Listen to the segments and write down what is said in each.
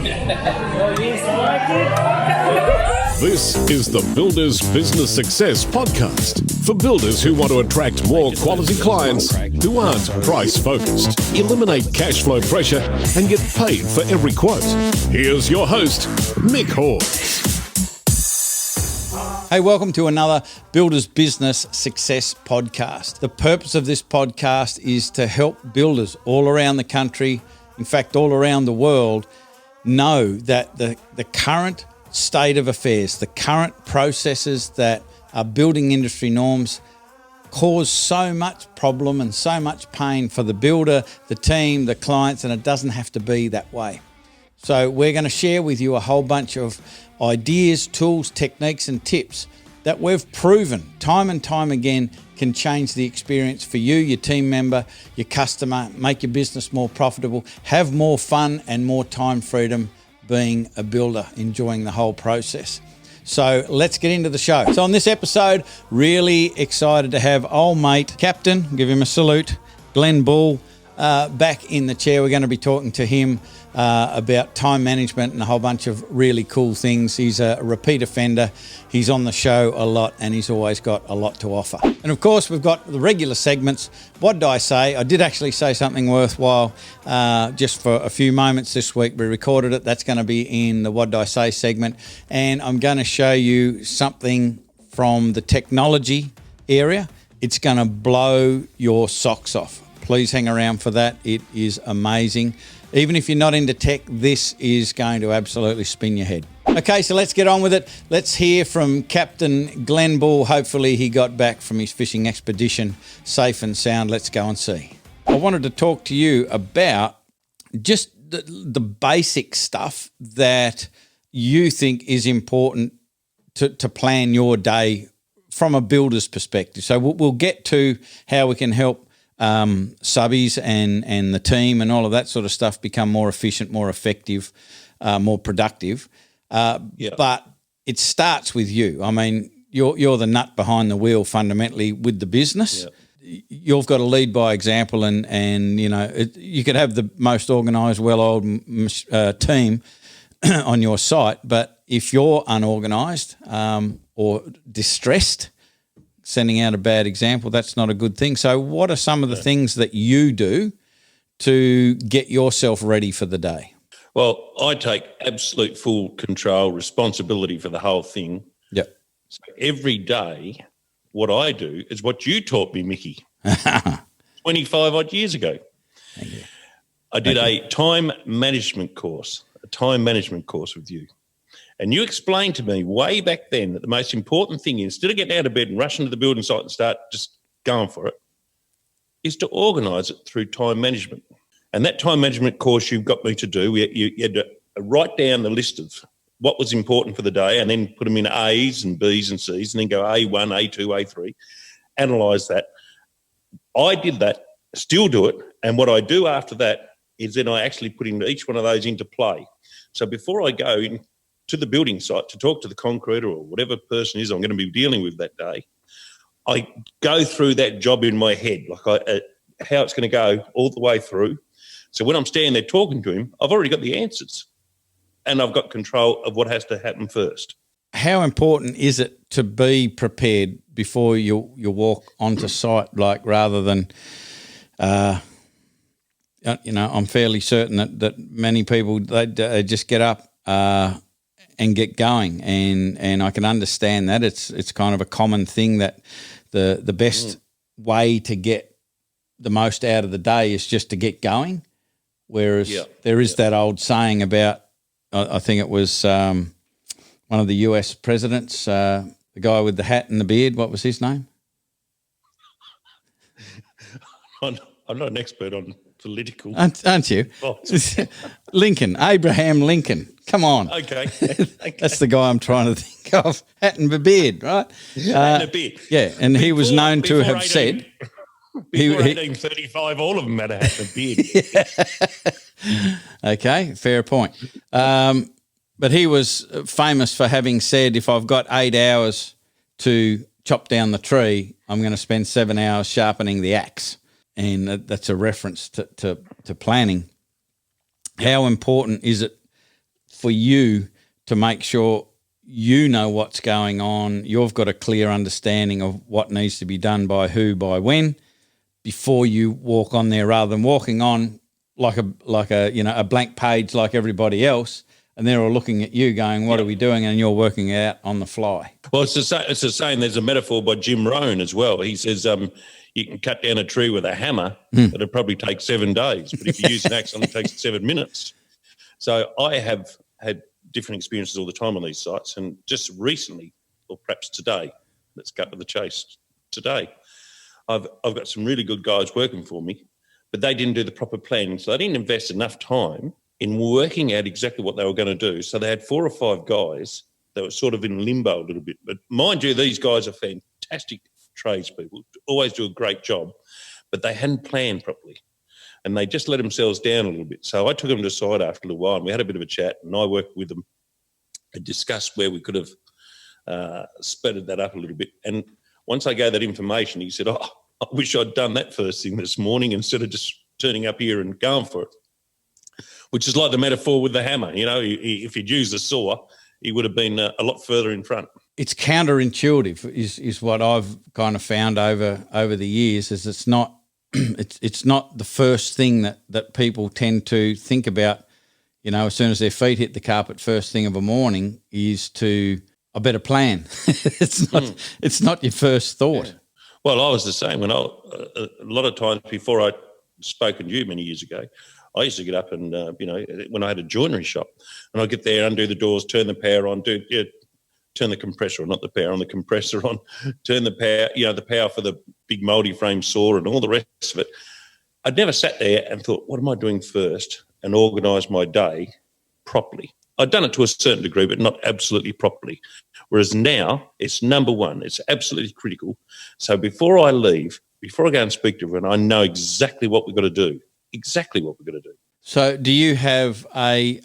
This is the Builders Business Success Podcast for builders who want to attract more quality clients who aren't price-focused, eliminate cash flow pressure, and get paid for every quote. Here's your host, Mick Hawes. Hey, welcome to another Builders Business Success Podcast. The purpose of this podcast is to help builders all around the country, in fact, all around the world, know that the current state of affairs, the current processes that are building industry norms cause so much problem and so much pain for the builder, the team, the clients, and it doesn't have to be that way. So we're going to share with you a whole bunch of ideas, tools, techniques and tips that we've proven time and time again can change the experience for you, your team member, your customer, make your business more profitable, have more fun and more time freedom being a builder, enjoying the whole process. So let's get into the show. So on this episode, really excited to have old mate, Captain, give him a salute, Glenn Bull, back in the chair. We're going to be talking to him about time management and a whole bunch of really cool things. He's a repeat offender. He's on the show a lot and he's always got a lot to offer. And of course, we've got the regular segments. What did I say? I did actually say something worthwhile just for a few moments this week. We recorded it. That's going to be in the What Did I Say segment. And I'm going to show you something from the technology area. It's going to blow your socks off. Please hang around for that. It is amazing. Even if you're not into tech, this is going to absolutely spin your head. Okay, so let's get on with it. Let's hear from Captain Glenn Bull. Hopefully he got back from his fishing expedition safe and sound. Let's go and see. I wanted to talk to you about just the basic stuff that you think is important to plan your day from a builder's perspective. So we'll get to how we can help subbies and the team and all of that sort of stuff become more efficient, more effective, more productive. But it starts with you. I mean, you're the nut behind the wheel fundamentally with the business. Yep. You've got to lead by example and you know, you could have the most organised, well-oiled team on your site, but if you're unorganised or distressed, sending out a bad example, that's not a good thing. So what are some of the things that you do to get yourself ready for the day? Well, I take absolute full control, responsibility for the whole thing. Yep. So every day, what I do is what you taught me, Mickey, 25 odd years ago. Thank you. I did a time management course with you. And you explained to me way back then that the most important thing, instead of getting out of bed and rushing to the building site and start just going for it, is to organise it through time management. And that time management course you've got me to do, you had to write down the list of what was important for the day and then put them in A's and B's and C's and then go A1, A2, A3, analyse that. I did that, still do it. And what I do after that is then I actually put in each one of those into play. So before I go in to the building site to talk to the concreter or whatever person is I'm going to be dealing with that day, I go through that job in my head, like how it's going to go all the way through. So when I'm standing there talking to him, I've already got the answers and I've got control of what has to happen first. How important is it to be prepared before you walk onto site, like rather than, you know, I'm fairly certain that many people, they just get up and get going, and I can understand that it's kind of a common thing that the best way to get the most out of the day is just to get going. Whereas there is that old saying about, I think it was one of the US presidents, the guy with the hat and the beard. What was his name? I'm not an expert on political. Aren't you? Lincoln, Abraham Lincoln. Come on. Okay. That's the guy I'm trying to think of. Hat and a beard, right? And a beard. Yeah, and he was known to have said... Before 1835, all of them had a hat and a beard. Okay, fair point. But he was famous for having said, if I've got 8 hours to chop down the tree, I'm going to spend 7 hours sharpening the axe. And that's a reference to planning. How important is it for you to make sure you know what's going on, you've got a clear understanding of what needs to be done by who, by when, before you walk on there, rather than walking on like a a blank page like everybody else, and they're all looking at you going, what are we doing? And you're working it out on the fly. Well, it's the same. There's a metaphor by Jim Rohn as well. He says you can cut down a tree with a hammer, but it'll probably take 7 days. But if you use an axe, it takes 7 minutes. So I have had different experiences all the time on these sites, and just recently, or perhaps today, let's cut to the chase. Today, I've got some really good guys working for me, but they didn't do the proper planning, so they didn't invest enough time in working out exactly what they were going to do. So they had 4 or 5 guys that were sort of in limbo a little bit. But mind you, these guys are fantastic tradespeople, always do a great job, but they hadn't planned properly. And they just let themselves down a little bit. So I took them to the side after a little while, and we had a bit of a chat, and I worked with them and discussed where we could have sped that up a little bit. And once I gave that information, he said, I wish I'd done that first thing this morning instead of just turning up here and going for it, which is like the metaphor with the hammer. If he'd used a saw, he would have been a lot further in front. It's counterintuitive is what I've kind of found over the years, is it's not it's not the first thing that people tend to think about, as soon as their feet hit the carpet first thing of a morning, is to, I better plan. It's not your first thought. Yeah. Well, I was the same. When a lot of times before I'd spoken to you many years ago, I used to get up and, when I had a joinery shop, and I'd get there, undo the doors, turn the power on, turn the compressor on, not the power on, the compressor on, turn the power, the power for the big multi-frame saw and all the rest of it. I'd never sat there and thought, what am I doing first, and organised my day properly. I'd done it to a certain degree, but not absolutely properly. Whereas now, it's number one. It's absolutely critical. So before I leave, before I go and speak to everyone, I know exactly what we've got to do. Exactly what we're going to do. So do you have a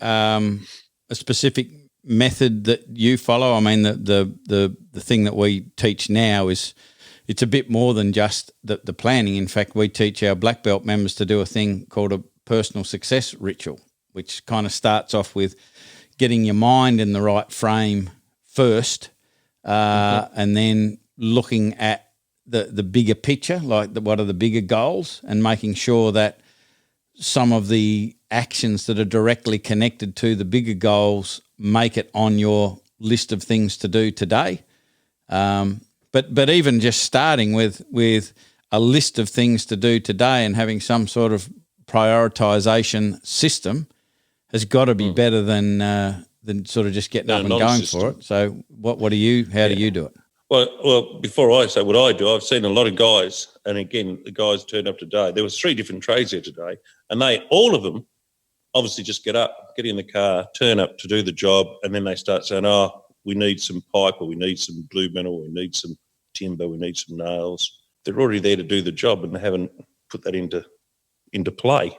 specific method that you follow? I mean, the thing that we teach now is it's a bit more than just the planning. In fact, we teach our black belt members to do a thing called a personal success ritual, which kind of starts off with getting your mind in the right frame first, and then looking at the bigger picture, like what are the bigger goals, and making sure that some of the actions that are directly connected to the bigger goals make it on your list of things to do today. But even just starting with a list of things to do today and having some sort of prioritization system has got to be better than sort of just getting up and going for it. So how do you do it? Well, before I say what I do, I've seen a lot of guys, and again, the guys turned up today. There was 3 different trades here today, and all of them obviously just get up, get in the car, turn up to do the job, and then they start saying, we need some pipe, or we need some glue metal, or we need some timber, we need some nails. They're already there to do the job, and they haven't put that into play.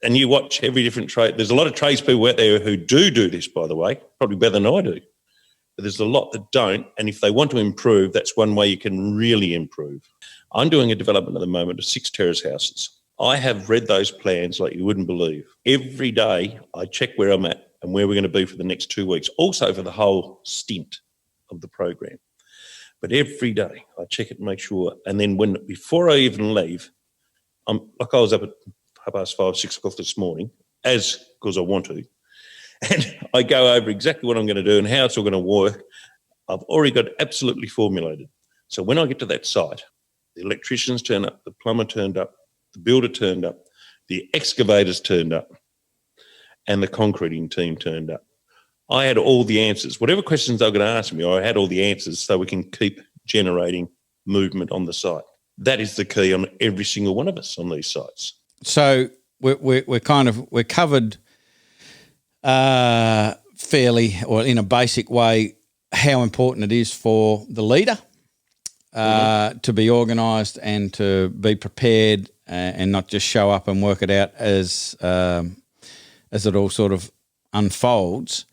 And you watch every different trade. There's a lot of tradespeople out there who do this, by the way, probably better than I do. But there's a lot that don't, and if they want to improve, that's one way you can really improve. I'm doing a development at the moment of 6 terrace houses. I have read those plans like you wouldn't believe. Every day I check where I'm at and where we're going to be for the next 2 weeks, also for the whole stint of the program. But every day I check it and make sure, and then before I even leave, I was up at 5:30, 6 o'clock this morning, because I want to, and I go over exactly what I'm going to do and how it's all going to work. I've already got it absolutely formulated. So when I get to that site, the electricians turn up, the plumber turned up, the builder turned up, the excavators turned up, and the concreting team turned up. I had all the answers. Whatever questions they were going to ask me, I had all the answers so we can keep generating movement on the site. That is the key on every single one of us on these sites. So we're covered fairly, or in a basic way, how important it is for the leader to be organised and to be prepared and not just show up and work it out as it all sort of unfolds.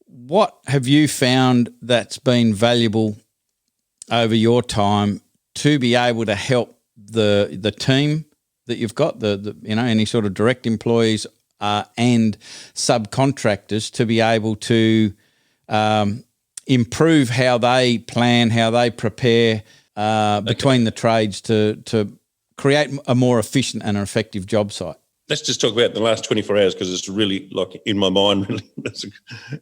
What have you found that's been valuable over your time to be able to help the team that you've got, any sort of direct employees and subcontractors to be able to improve how they plan, how they prepare between the trades to create a more efficient and effective job site. Let's just talk about the last 24 hours because it's really like in my mind. Really,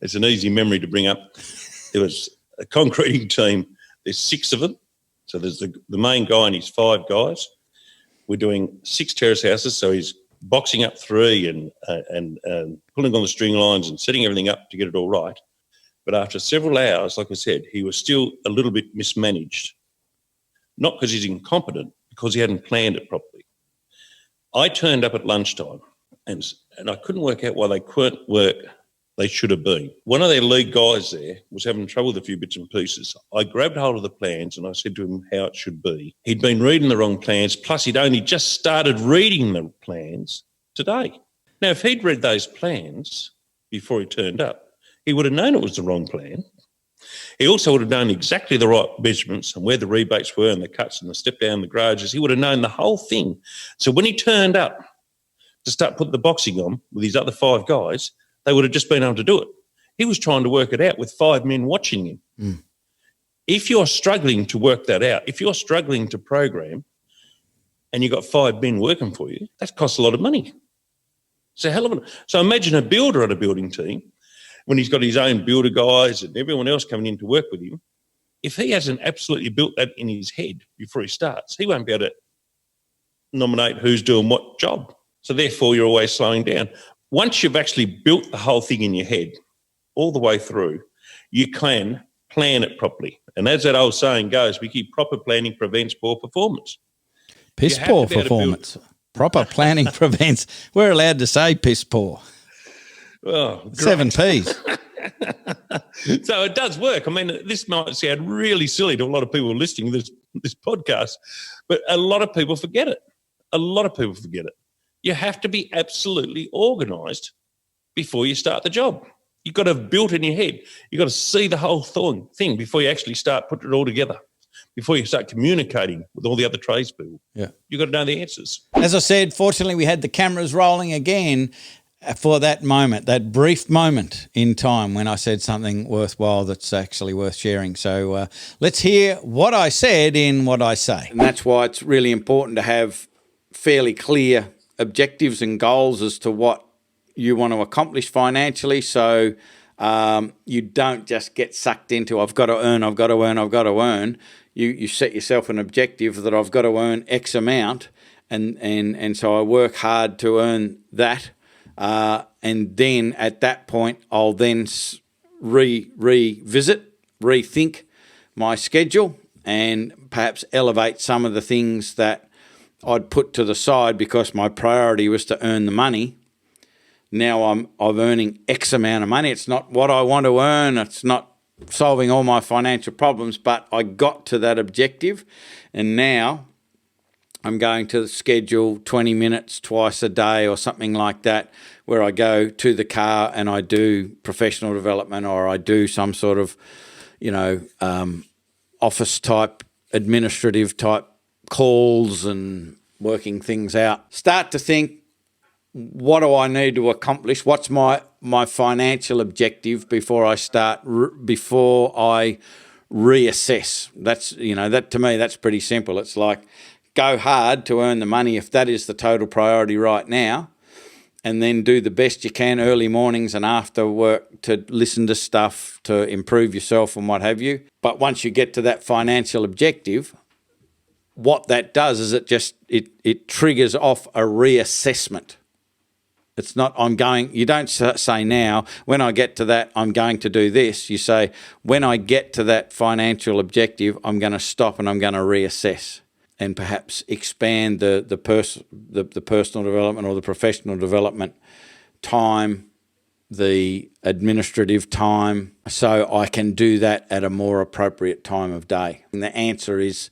it's an easy memory to bring up. There was a concreting team. There's 6 of them. So there's the main guy and his 5 guys. We're doing 6 terrace houses. So he's boxing up 3 and pulling on the string lines and setting everything up to get it all right. But after several hours, like I said, he was still a little bit mismanaged. Not because he's incompetent, because he hadn't planned it properly. I turned up at lunchtime and I couldn't work out why they couldn't work they should have been. One of their lead guys there was having trouble with a few bits and pieces. I grabbed hold of the plans and I said to him how it should be. He'd been reading the wrong plans, plus he'd only just started reading the plans today. Now, if he'd read those plans before he turned up, he would have known it was the wrong plan. He also would have known exactly the right measurements and where the rebates were and the cuts and the step down the garages. He would have known the whole thing. So when he turned up to start putting the boxing on with his other 5 guys, they would have just been able to do it. He was trying to work it out with 5 men watching him. Mm. If you're struggling to work that out, if you're struggling to program and you've got 5 men working for you, that costs a lot of money. It's a hell of a... So imagine a builder on a building team when he's got his own builder guys and everyone else coming in to work with him. If he hasn't absolutely built that in his head before he starts, he won't be able to nominate who's doing what job. So therefore, you're always slowing down. Once you've actually built the whole thing in your head all the way through, you can plan it properly. And as that old saying goes, we keep proper planning prevents poor performance. Piss poor performance. Proper planning prevents. We're allowed to say piss poor. Oh, 7 Ps. So it does work. I mean, this might sound really silly to a lot of people listening to this podcast, but a lot of people forget it. A lot of people forget it. You have to be absolutely organised before you start the job. You've got to have built in your head. You've got to see the whole thing before you actually start putting it all together, before you start communicating with all the other tradespeople. Yeah. You've got to know the answers. As I said, fortunately, we had the cameras rolling again for that moment, that brief moment in time when I said something worthwhile that's actually worth sharing. So let's hear what I said in what I say. And that's why it's really important to have fairly clear objectives and goals as to what you want to accomplish financially, so you don't just get sucked into I've got to earn. You set yourself an objective that I've got to earn X amount, and so I work hard to earn that, and then at that point I'll then rethink my schedule and perhaps elevate some of the things that I'd put to the side because my priority was to earn the money. Now I'm earning X amount of money. It's not what I want to earn. It's not solving all my financial problems, but I got to that objective, and now I'm going to schedule 20 minutes twice a day or something like that where I go to the car and I do professional development, or I do some sort of, office type, administrative type calls and working things out. Start to think, what do I need to accomplish? What's my financial objective before I reassess? That's, that to me, that's pretty simple. It's like, go hard to earn the money if that is the total priority right now, and then do the best you can early mornings and after work to listen to stuff to improve yourself and what have you. But once you get to that financial objective, what that does is it triggers off a reassessment. It's not you don't say now, when I get to that, I'm going to do this. You say, when I get to that financial objective, I'm going to stop and I'm going to reassess and perhaps expand the personal development or the professional development time, the administrative time, so I can do that at a more appropriate time of day. And the answer is,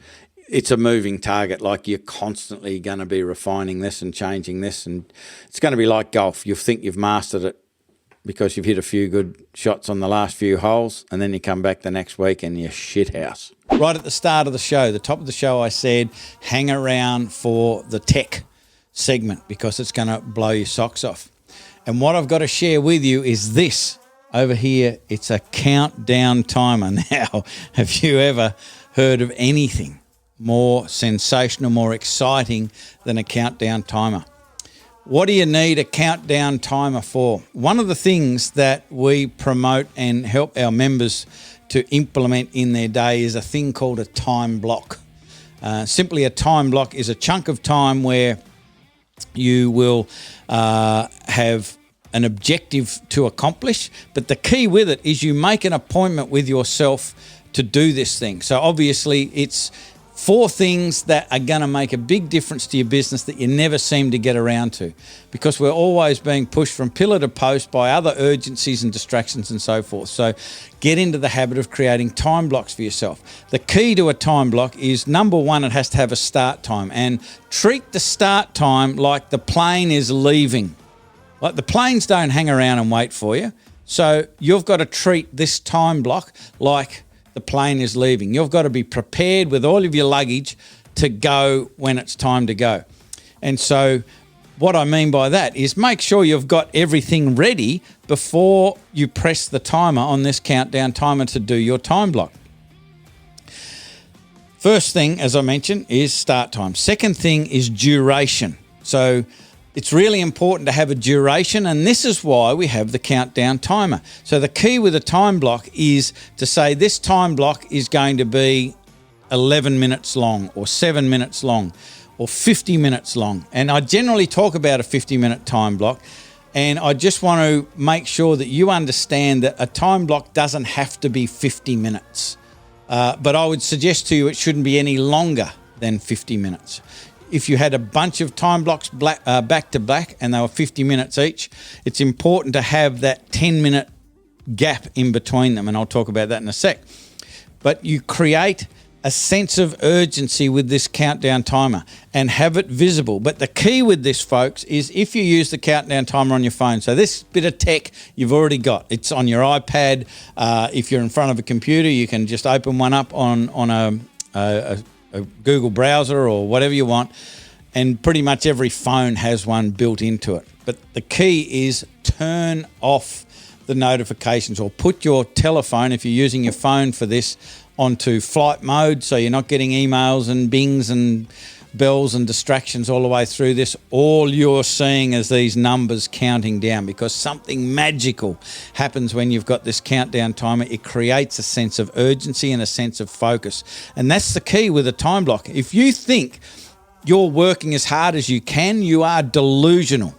it's a moving target. Like, you're constantly going to be refining this and changing this, and it's going to be like golf. You think you've mastered it because you've hit a few good shots on the last few holes, and then you come back the next week and you're shithouse. Right at the start of the show, the top of the show, I said, hang around for the tech segment because it's going to blow your socks off. And what I've got to share with you is this over here. It's a countdown timer. Now, have you ever heard of anything more sensational, more exciting than a countdown timer? What do you need a countdown timer for? One of the things that we promote and help our members to implement in their day is a thing called a time block. Simply, a time block is a chunk of time where you will have an objective to accomplish, but the key with it is you make an appointment with yourself to do this thing. So obviously it's 4 things that are going to make a big difference to your business that you never seem to get around to, because we're always being pushed from pillar to post by other urgencies and distractions and so forth. So get into the habit of creating time blocks for yourself. The key to a time block is, number 1, it has to have a start time, and treat the start time like the plane is leaving. Like, the planes don't hang around and wait for you. So you've got to treat this time block like the plane is leaving. You've got to be prepared with all of your luggage to go when it's time to go. And so what I mean by that is make sure you've got everything ready before you press the timer on this countdown timer to do your time block. First thing, as I mentioned, is start time. Second thing is duration. So it's really important to have a duration, and this is why we have the countdown timer. So the key with a time block is to say this time block is going to be 11 minutes long, or 7 minutes long, or 50 minutes long. And I generally talk about a 50-minute time block, and I just want to make sure that you understand that a time block doesn't have to be 50 minutes. But I would suggest to you it shouldn't be any longer than 50 minutes. If you had a bunch of time blocks back to back and they were 50 minutes each, it's important to have that 10-minute gap in between them, and I'll talk about that in a sec. But you create a sense of urgency with this countdown timer and have it visible. But the key with this, folks, is if you use the countdown timer on your phone, so this bit of tech you've already got. It's on your iPad. If you're in front of a computer, you can just open one up on a Google browser or whatever you want, and pretty much every phone has one built into it. But the key is turn off the notifications, or put your telephone, if you're using your phone for this, onto flight mode, so you're not getting emails and bings and bells and distractions all the way through this. All you're seeing is these numbers counting down, because something magical happens when you've got this countdown timer. It creates a sense of urgency and a sense of focus. And that's the key with a time block. If you think you're working as hard as you can, you are delusional.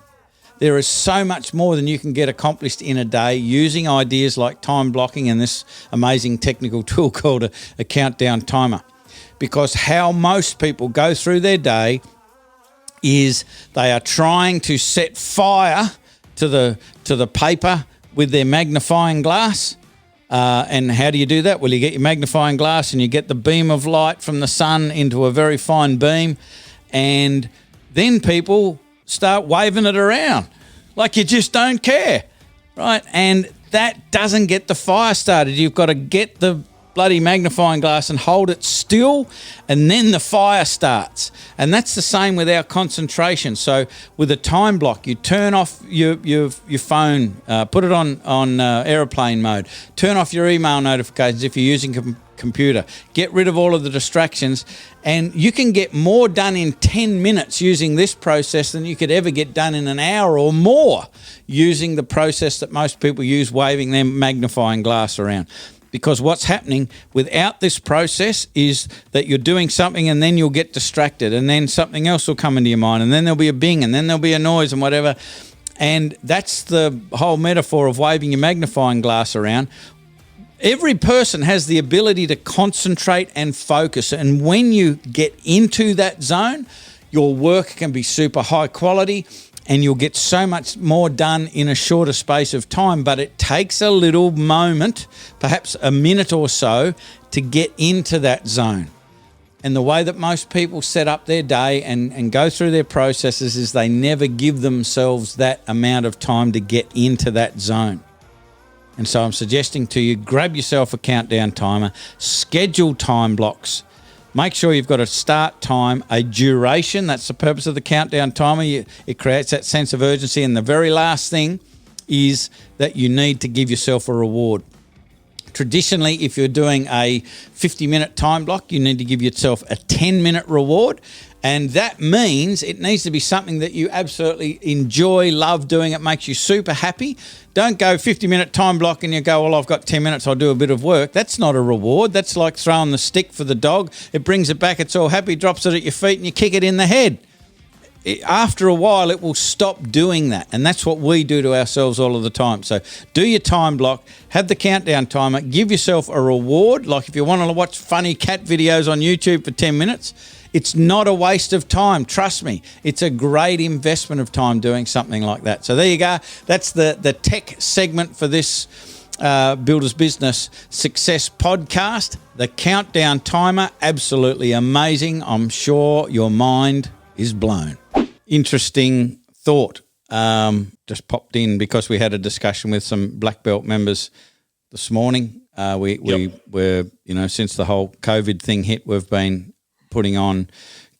There is so much more than you can get accomplished in a day using ideas like time blocking and this amazing technical tool called a countdown timer. Because how most people go through their day is they are trying to set fire to the paper with their magnifying glass. And how do you do that? Well, you get your magnifying glass and you get the beam of light from the sun into a very fine beam, and then people start waving it around like you just don't care, right? And that doesn't get the fire started. You've got to get the bloody magnifying glass and hold it still, and then the fire starts. And that's the same with our concentration. So with a time block, you turn off your phone, put it on airplane mode, turn off your email notifications if you're using a computer, get rid of all of the distractions, and you can get more done in 10 minutes using this process than you could ever get done in an hour or more using the process that most people use, waving their magnifying glass around. Because what's happening without this process is that you're doing something and then you'll get distracted, and then something else will come into your mind, and then there'll be a bing, and then there'll be a noise and whatever. And that's the whole metaphor of waving your magnifying glass around. Every person has the ability to concentrate and focus. And when you get into that zone, your work can be super high quality, and you'll get so much more done in a shorter space of time. But it takes a little moment, perhaps a minute or so, to get into that zone. And the way that most people set up their day and go through their processes is they never give themselves that amount of time to get into that zone. And so I'm suggesting to you, grab yourself a countdown timer, schedule time blocks, Make sure you've got a start time, a duration. That's the purpose of the countdown timer. It creates that sense of urgency. And the very last thing is that you need to give yourself a reward. Traditionally, if you're doing a 50-minute time block, you need to give yourself a 10-minute reward. And that means it needs to be something that you absolutely enjoy, love doing. It makes you super happy. Don't go 50-minute time block and you go, well, I've got 10 minutes, I'll do a bit of work. That's not a reward. That's like throwing the stick for the dog. It brings it back, it's all happy, drops it at your feet and you kick it in the head. After a while, it will stop doing that. And that's what we do to ourselves all of the time. So do your time block, have the countdown timer, give yourself a reward. Like if you want to watch funny cat videos on YouTube for 10 minutes, it's not a waste of time. Trust me. It's a great investment of time doing something like that. So there you go. That's the tech segment for this Builders Business Success podcast. The countdown timer, absolutely amazing. I'm sure your mind is blown. Interesting thought. Just popped in because we had a discussion with some black belt members this morning. We were, since the whole COVID thing hit, we've been putting on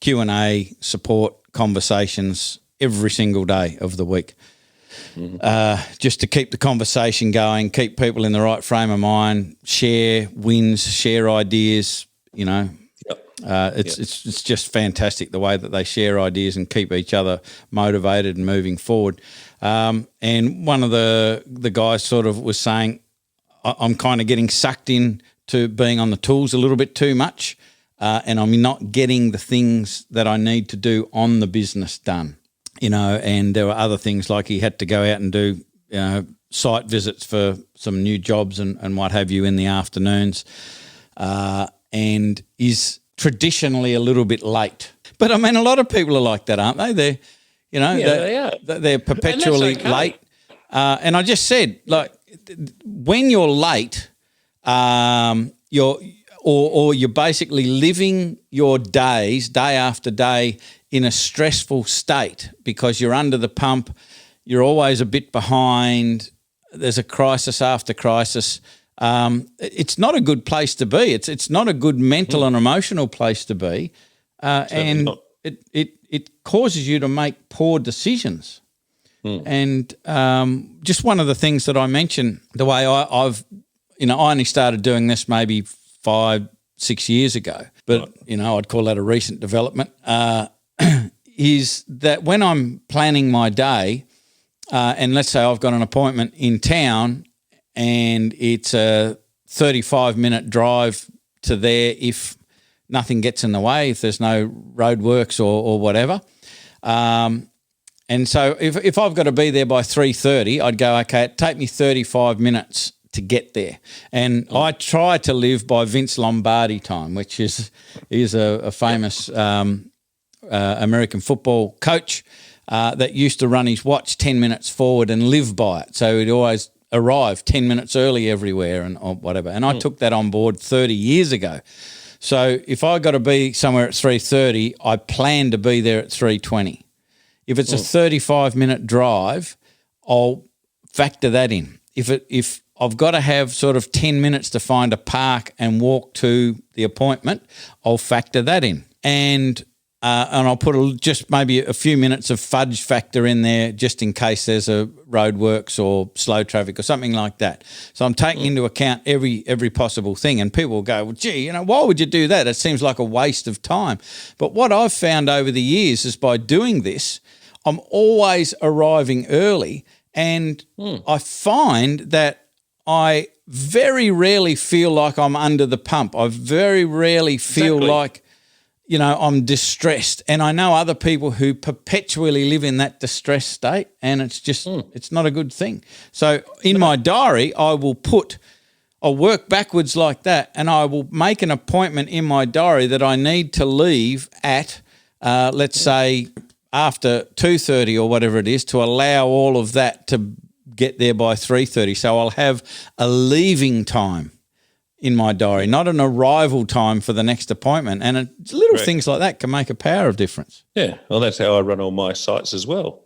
Q&A support conversations every single day of the week, just to keep the conversation going, keep people in the right frame of mind, share wins, share ideas, It's just fantastic the way that they share ideas and keep each other motivated and moving forward. And one of the guys sort of was saying, I'm kind of getting sucked in to being on the tools a little bit too much, and I'm not getting the things that I need to do on the business done. And there were other things like he had to go out and do, site visits for some new jobs and what have you in the afternoons, and is traditionally a little bit late. But I mean, a lot of people are like that, aren't they? They are. They're perpetually late. And I just said, like, when you're late, you're basically living your days, day after day, in a stressful state because you're under the pump. You're always a bit behind. There's a crisis after crisis. It's not a good place to be. It's not a good mental and emotional place to be, and it causes you to make poor decisions. And just one of the things that I mentioned, the way I only started doing this maybe 5-6 years ago, but I'd call that a recent development. Is that when I'm planning my day, and let's say I've got an appointment in town, and it's a 35-minute drive to there if nothing gets in the way, if there's no roadworks or whatever. And so if I've got to be there by 3:30, I'd go, okay, it'd take me 35 minutes to get there. And I try to live by Vince Lombardi time, which is a famous American football coach that used to run his watch 10 minutes forward and live by it. So he'd always arrive 10 minutes early everywhere or whatever. And I took that on board 30 years ago. So if I got to be somewhere at 3:30, I plan to be there at 3:20. If it's a 35-minute drive, I'll factor that in. If I've got to have sort of 10 minutes to find a park and walk to the appointment, I'll factor that in. And I'll put just maybe a few minutes of fudge factor in there just in case there's a roadworks or slow traffic or something like that. So I'm taking into account every possible thing. And people will go, well, gee, why would you do that? It seems like a waste of time. But what I've found over the years is by doing this, I'm always arriving early, and I find that I very rarely feel like I'm under the pump. I very rarely feel like, I'm distressed. And I know other people who perpetually live in that distressed state, and it's just, it's not a good thing. So in my diary, I'll work backwards like that, and I will make an appointment in my diary that I need to leave at, let's say, after 2:30 or whatever it is, to allow all of that to get there by 3:30. So I'll have a leaving time in my diary, not an arrival time for the next appointment. And little things like that can make a power of difference. Yeah, well, that's how I run all my sites as well.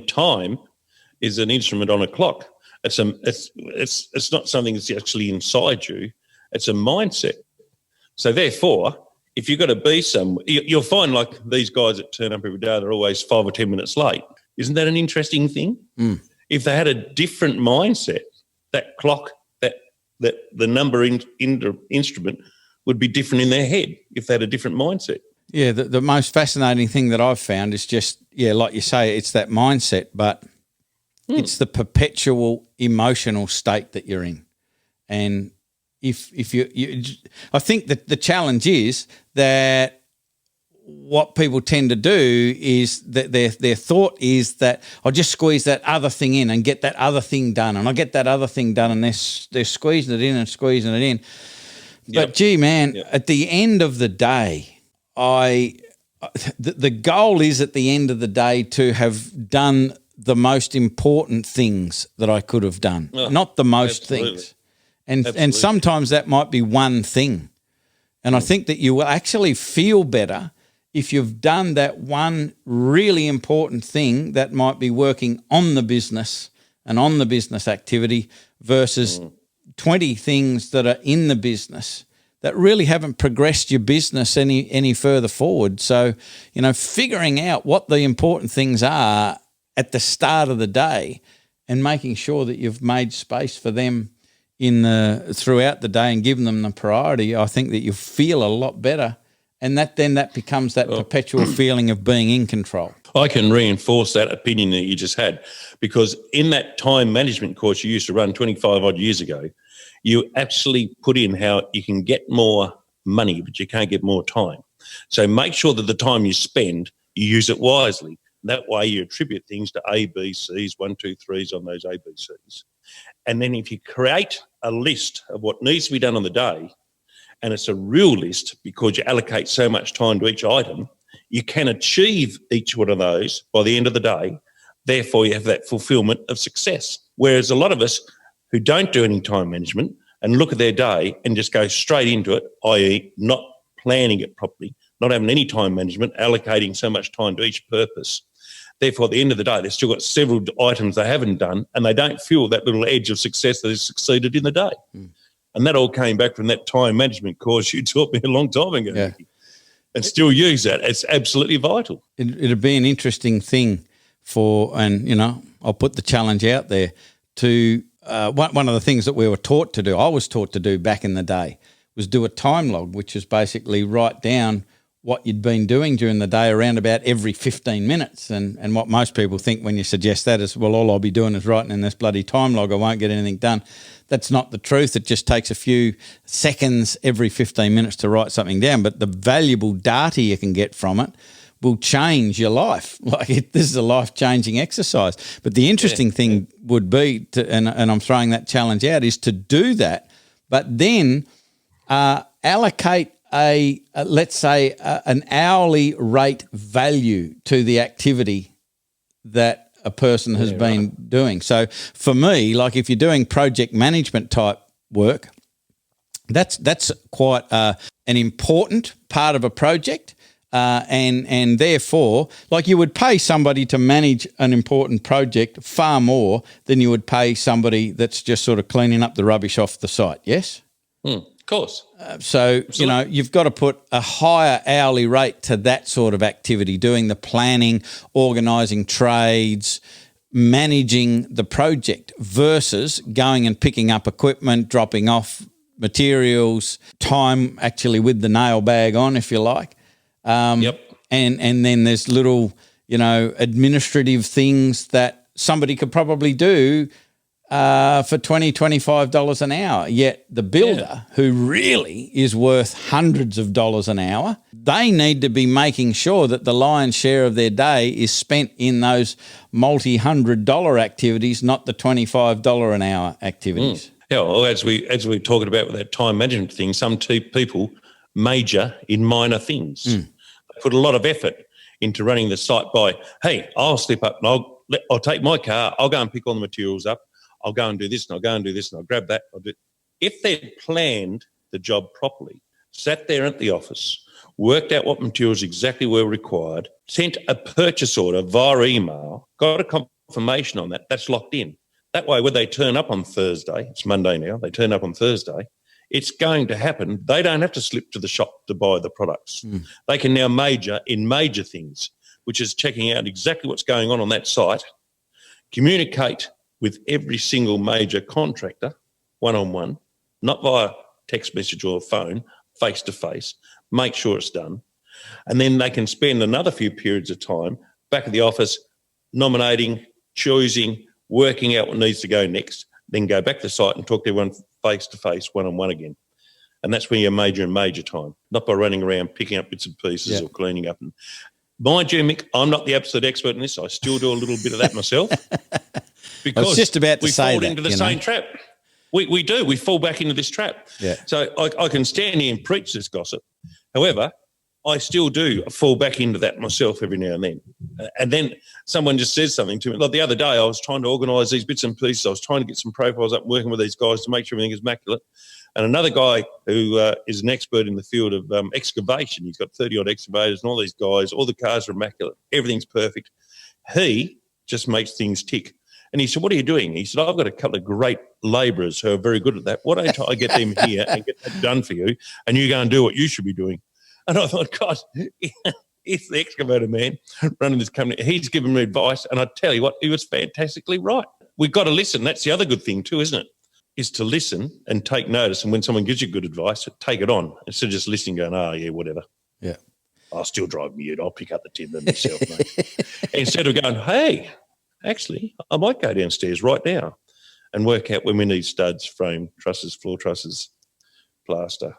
Time is an instrument on a clock. It's not something that's actually inside you. It's a mindset. So therefore, if you've got to be somewhere, you'll find like these guys that turn up every day, they're always 5 or 10 minutes late. Isn't that an interesting thing? If they had a different mindset, that clock, that the number instrument would be different in their head if they had a different mindset. Yeah, the most fascinating thing that I've found is just, like you say, it's that mindset, but it's the perpetual emotional state that you're in. And if you I think that the challenge is that what people tend to do is that their thought is that I'll just squeeze that other thing in and get that other thing done, and I get that other thing done, and they're squeezing it in and squeezing it in. But gee, man, at the end of the day, the goal is at the end of the day to have done the most important things that I could have done, not the most things. And sometimes that might be one thing. And I think that you will actually feel better if you've done that one really important thing that might be working on the business and on the business activity versus 20 things that are in the business that really haven't progressed your business any further forward. So, figuring out what the important things are at the start of the day and making sure that you've made space for them throughout the day and given them the priority, I think that you feel a lot better. And that becomes that perpetual feeling of being in control. I can reinforce that opinion that you just had, because in that time management course you used to run 25 odd years ago, you actually put in how you can get more money, but you can't get more time. So make sure that the time you spend, you use it wisely. That way you attribute things to A, B, C's, 1, 2, 3s on those A, B, C's. And then if you create a list of what needs to be done on the day, and it's a real list because you allocate so much time to each item, you can achieve each one of those by the end of the day. Therefore, you have that fulfillment of success. Whereas a lot of us who don't do any time management and look at their day and just go straight into it, i.e. not planning it properly, not having any time management, allocating so much time to each purpose. Therefore, at the end of the day, they've still got several items they haven't done, and they don't feel that little edge of success that has succeeded in the day. And that all came back from that time management course you taught me a long time ago. Yeah. And still use that. It's absolutely vital. It'd be an interesting thing I'll put the challenge out there to one of the things that we were taught to do, I was taught to do back in the day, was do a time log, which is basically write down what you'd been doing during the day around about every 15 minutes. And what most people think when you suggest that is, well, all I'll be doing is writing in this bloody time log. I won't get anything done. That's not the truth. It just takes a few seconds every 15 minutes to write something down. But the valuable data you can get from it will change your life. This is a life-changing exercise. But the interesting thing would be, and I'm throwing that challenge out, is to do that, but then allocate let's say an hourly rate value to the activity that a person has been doing. So for me, like if you're doing project management type work, that's quite an important part of a project. And therefore, like you would pay somebody to manage an important project far more than you would pay somebody that's just sort of cleaning up the rubbish off the site, yes? Of course. So, you've got to put a higher hourly rate to that sort of activity, doing the planning, organising trades, managing the project versus going and picking up equipment, dropping off materials, time actually with the nail bag on, if you like. And then there's little, administrative things that somebody could probably do for $20, $25 an hour. Yet the builder, who really is worth hundreds of dollars an hour, they need to be making sure that the lion's share of their day is spent in those multi-$100 activities, not the $25 an hour activities. Yeah, well, as we're talking about with that time management thing, some people major in minor things. They put a lot of effort into running the site by, hey, I'll slip up and I'll take my car, I'll go and pick all the materials up, I'll go and do this and I'll go and do this and I'll grab that. If they'd planned the job properly, sat there at the office, worked out what materials exactly were required, sent a purchase order via email, got a confirmation on that, that's locked in. That way, when they turn up on Thursday, it's Monday now, they turn up on Thursday, it's going to happen. They don't have to slip to the shop to buy the products. They can now major in major things, which is checking out exactly what's going on that site, communicate with every single major contractor one-on-one, not via text message or phone, face-to-face, make sure it's done. And then they can spend another few periods of time back at the office nominating, choosing, working out what needs to go next, then go back to the site and talk to everyone face-to-face, one-on-one again. And that's where you major in major time, not by running around picking up bits and pieces or cleaning up. And mind you, Mick, I'm not the absolute expert in this. I still do a little bit of that myself. Because I was just about to say we that, fall into the same trap. We do. We fall back into this trap. Yeah. So I can stand here and preach this gossip. However, I still do fall back into that myself every now and then. And then someone just says something to me. Like the other day, I was trying to organise these bits and pieces. I was trying to get some profiles up, working with these guys to make sure everything is immaculate. And another guy who is an expert in the field of excavation, he's got 30-odd excavators and all these guys, all the cars are immaculate, everything's perfect. He just makes things tick. And he said, what are you doing? He said, I've got a couple of great labourers who are very good at that. Why don't I get them here and get that done for you, and you go and do what you should be doing? And I thought, God, he's the excavator man running this company. He's given me advice, and I tell you what, he was fantastically right. We've got to listen. That's the other good thing too, isn't it? Is to listen and take notice. And when someone gives you good advice, take it on instead of just listening going, oh, yeah, whatever. Yeah. I'll still drive me ute. I'll pick up the timber myself, mate. Instead of going, hey, actually, I might go downstairs right now and work out when we need studs, frame, trusses, floor trusses, plaster.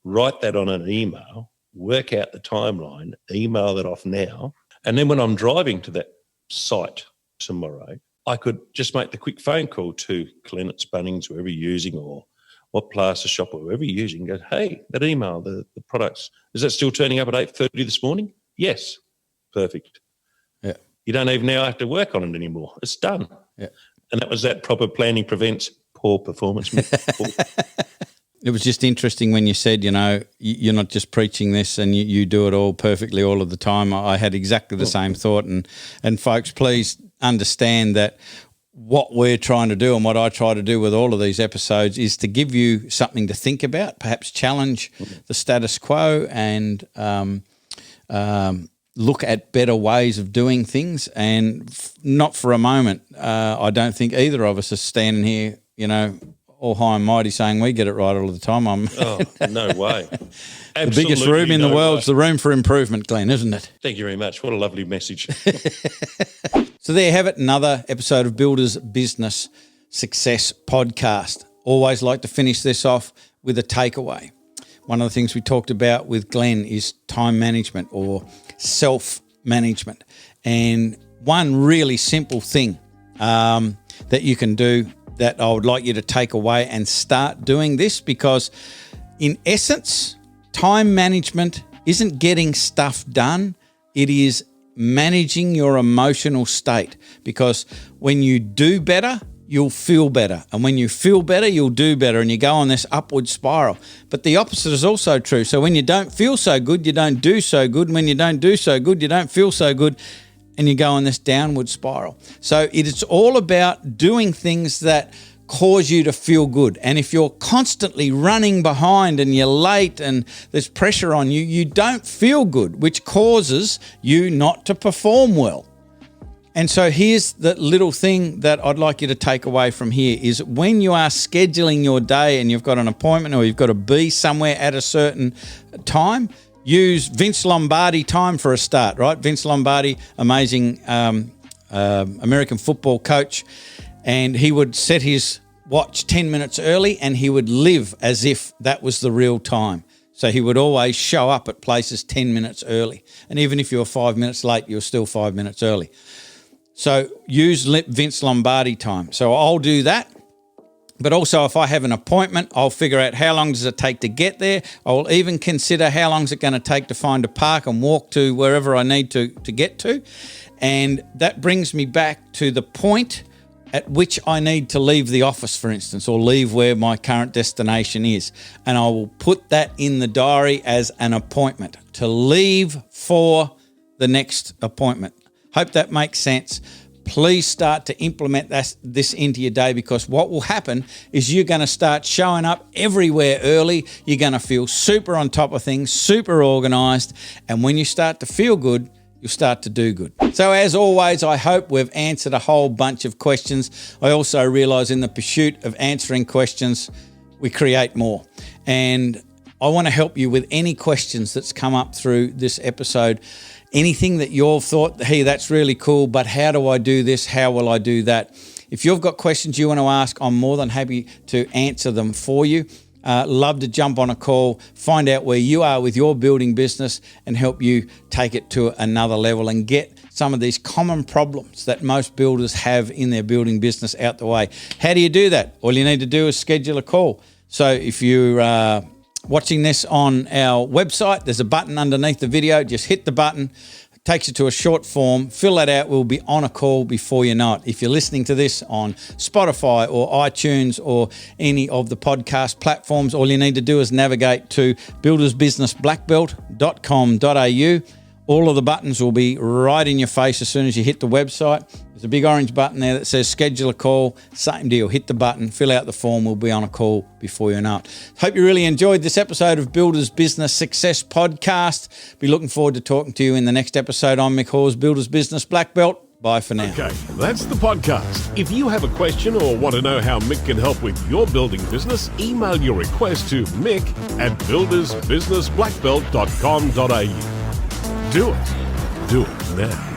Write that on an email, work out the timeline, email that off now. And then when I'm driving to that site tomorrow, I could just make the quick phone call to Clennett's, Bunnings, whoever you're using, or what plaster shop or whoever you're using, go, hey, that email, the products, is that still turning up at 8:30 this morning? Yes. Perfect. Yeah. You don't even now have to work on it anymore. It's done. Yeah. And that was that proper planning prevents poor performance. It was just interesting when you said, you're not just preaching this and you do it all perfectly all of the time. I had exactly the same thought. And folks, please understand that what we're trying to do and what I try to do with all of these episodes is to give you something to think about, perhaps challenge the status quo and look at better ways of doing things. And not for a moment, I don't think either of us are standing here, all high and mighty saying we get it right all the time. Oh, no way. The biggest room in the world's the room for improvement, Glenn, isn't it? Thank you very much. What a lovely message. So there you have it, another episode of Builders Business Success Podcast. Always like to finish this off with a takeaway. One of the things we talked about with Glenn is time management or self-management. And one really simple thing that you can do that I would like you to take away and start doing this, because in essence, time management isn't getting stuff done. It is managing your emotional state, because when you do better, you'll feel better. And when you feel better, you'll do better, and you go on this upward spiral. But the opposite is also true. So when you don't feel so good, you don't do so good. And when you don't do so good, you don't feel so good, and you go on this downward spiral. So it is all about doing things that cause you to feel good. And if you're constantly running behind and you're late and there's pressure on you, you don't feel good, which causes you not to perform well. And so here's the little thing that I'd like you to take away from here is when you are scheduling your day and you've got an appointment or you've got to be somewhere at a certain time, use Vince Lombardi time for a start, right? Vince Lombardi, amazing American football coach, and he would set his watch 10 minutes early and he would live as if that was the real time. So he would always show up at places 10 minutes early. And even if you were 5 minutes late, you're still 5 minutes early. So use Vince Lombardi time. So I'll do that. But also if I have an appointment, I'll figure out how long does it take to get there. I'll even consider how long is it going to take to find a park and walk to wherever I need to get to. And that brings me back to the point at which I need to leave the office, for instance, or leave where my current destination is. And I will put that in the diary as an appointment to leave for the next appointment. Hope that makes sense. please start to implement this into your day, because what will happen is you're going to start showing up everywhere early. You're going to feel super on top of things, super organised. And when you start to feel good, you'll start to do good. So as always, I hope we've answered a whole bunch of questions. I also realise in the pursuit of answering questions, we create more. And I want to help you with any questions that's come up through this episode. Anything that you've thought, hey, that's really cool, but how do I do this? How will I do that? If you've got questions you want to ask, I'm more than happy to answer them for you. Love to jump on a call, find out where you are with your building business and help you take it to another level and get some of these common problems that most builders have in their building business out the way. How do you do that? All you need to do is schedule a call. So if you're watching this on our website, there's a button underneath the video. Just hit the button. Takes you to a short form. Fill that out. We'll be on a call before you know it. If you're listening to this on Spotify or iTunes or any of the podcast platforms, all you need to do is navigate to buildersbusinessblackbelt.com.au. All of the buttons will be right in your face as soon as you hit the website. There's a big orange button there that says schedule a call. Same deal. Hit the button, fill out the form. We'll be on a call before you know it. Hope you really enjoyed this episode of Builders Business Success Podcast. Be looking forward to talking to you in the next episode. I'm Mick Hawes, Builders Business Black Belt. Bye for now. Okay, that's the podcast. If you have a question or want to know how Mick can help with your building business, email your request to mick@buildersbusinessblackbelt.com.au. Do it now.